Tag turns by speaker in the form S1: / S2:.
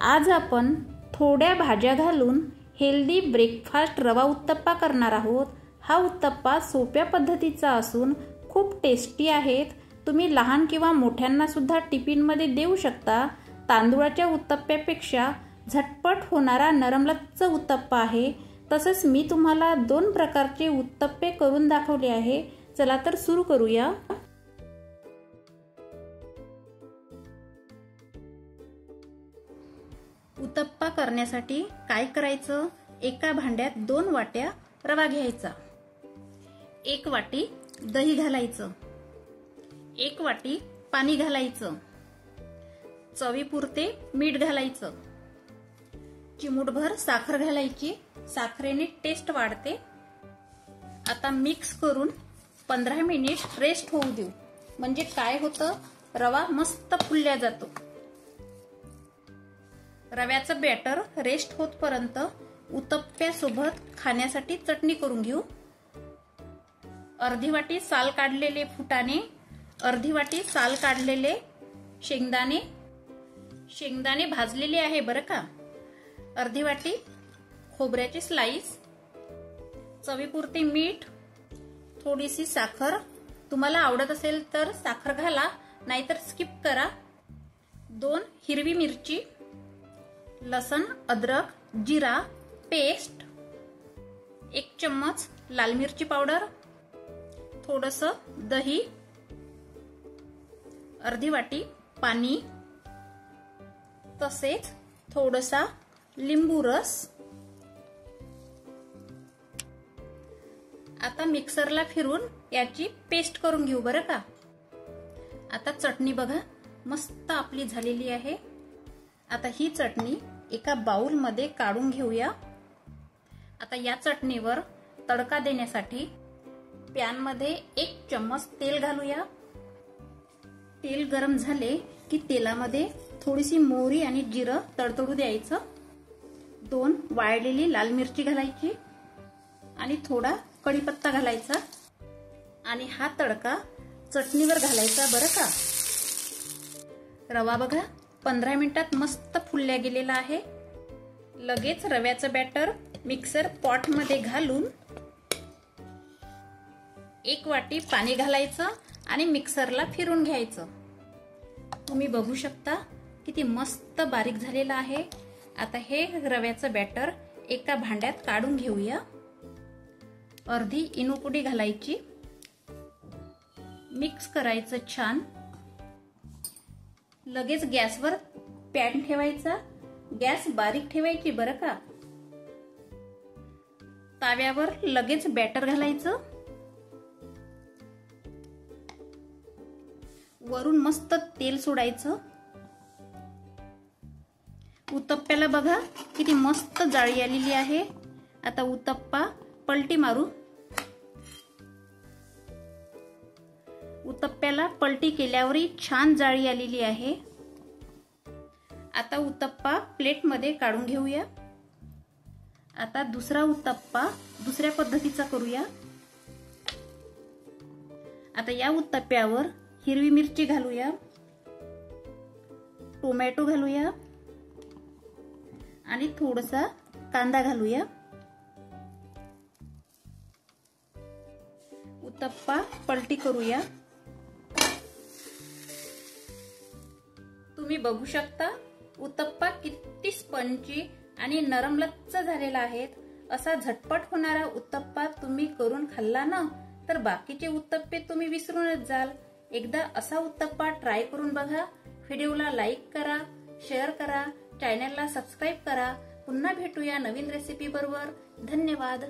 S1: आज आपण थोड्या भाज्या घालून हेल्दी ब्रेकफास्ट रवा उत्तप्पा करणार आहोत। हा उत्तप्पा सोप्या पद्धतीचा असून खूप टेस्टी आहेत। तुम्ही लहान किंवा मोठ्यांना सुद्धा टिफिनमध्ये देऊ शकता। तांदूळाच्या उत्तप्प्यापेक्षा झटपट होणारा नरमलच्च उत्तप्पा आहे। तसेच मी तुम्हाला 2 प्रकारचे उत्तप्पे करून दाखवले आहे। चला तर सुरू करूया। उत्तप्पा करण्यासाठी काय करायचं, एका भांड्यात 2 वाट्या रवा घ्यायचा, 1 वाटी दही घालायचं, 1 वाटी पाणी घालायचं, चवीपुरते मीठ घालायचं, चिमूटभर साखर घालायची, साखरेने टेस्ट वाढते। आता मिक्स करून 15 मिनिट रेस्ट होऊ देऊ। म्हणजे काय होतं, रवा मस्त फुलल्या जातो। रव्याचं बॅटर रेस्ट होतपर्यंत उत्तप्प्यासोबत खाण्यासाठी चटणी करून घेऊ। अर्धी वाटी साल काढलेले फुटाणे, अर्धी वाटी साल काढलेले शेंगदाणे, शेंगदाणे भाजलेले आहे बरं का, अर्धी वाटी खोबऱ्याची स्लाइस, चवीपुरते मीठ, थोडीशी साखर, तुम्हाला आवडत असेल तर साखर घाला, नाहीतर स्किप करा, 2 हिरवी मिरची, लसण अद्रक जिरा पेस्ट, 1 चम्मच लाल मिरची पावडर, थोडंसं दही, अर्धी वाटी पाणी, तसेच थोडासा लिंबू रस। आता मिक्सरला फिरून याची पेस्ट करून घेऊ बरं का। आता चटणी बघा मस्त आपली झालेली आहे। आता ही चटणी एका बाउल मध्ये काढून घेऊया। आता या चटणीवर तडका देण्यासाठी पॅन मध्ये 1 चम्मच तेल घालूया। तेल गरम झाले की तेलामध्ये थोडीशी मोहरी आणि जिरं तडतडू द्यायचं, 2 वाळलेली लाल मिरची घालायची आणि थोडा कढीपत्ता घालायचा आणि हा तडका चटणीवर घालायचा बरं का। रवा बघा 15 मिनिटात मस्त फुलल्या गेलेला आहे। लगेच रव्याचं बॅटर मिक्सर पॉट मध्ये घालून 1 वाटी पाणी घालायचं आणि मिक्सरला फिरून घ्यायचं। तुम्ही बघू शकता किती मस्त बारीक झालेला आहे। आता हे रव्याचं बॅटर एका भांड्यात काढून घेऊया। अर्धी इनोपुडी घालायची, मिक्स करायचं छान। लगेच गॅसवर पॅन ठेवायचा, गॅस बारीक ठेवायची बरं का। ताव्यावर लगेच बॅटर घालायचं, वरून मस्त तेल सोडायचं। उत्तप्प्याला बघा किती मस्त जाळी आलेली आहे। आता उत्तप्पा पलटी मारू। उत्तप्प्याला पलटी केल्यावरही छान जाळी आलेली आहे। आता उत्तप्पा प्लेट मध्ये काढून घेऊया। आता दुसरा उत्तप्पा दुसऱ्या पद्धतीचा करूया। आता या उत्तप्प्यावर हिरवी मिरची घालूया, टोमॅटो घालूया आणि थोडासा कांदा घालूया। उत्तप्पा पलटी करूया। तुम्ही बघू शकता उत्तप्पा किती स्पंजी आणि नरमलच्च झालेला आहे। असा झटपट होणारा उत्तप्पा तुम्ही करून खाल्ला ना तर बाकीचे उत्तप्पे तुम्ही विसरूनच जाल। एकदा असा उत्तप्पा ट्राय करून बघा। व्हिडिओला लाईक करा, शेअर करा, चॅनलला सबस्क्राईब करा। पुन्हा भेटूया नवीन रेसिपी बरोबर। धन्यवाद।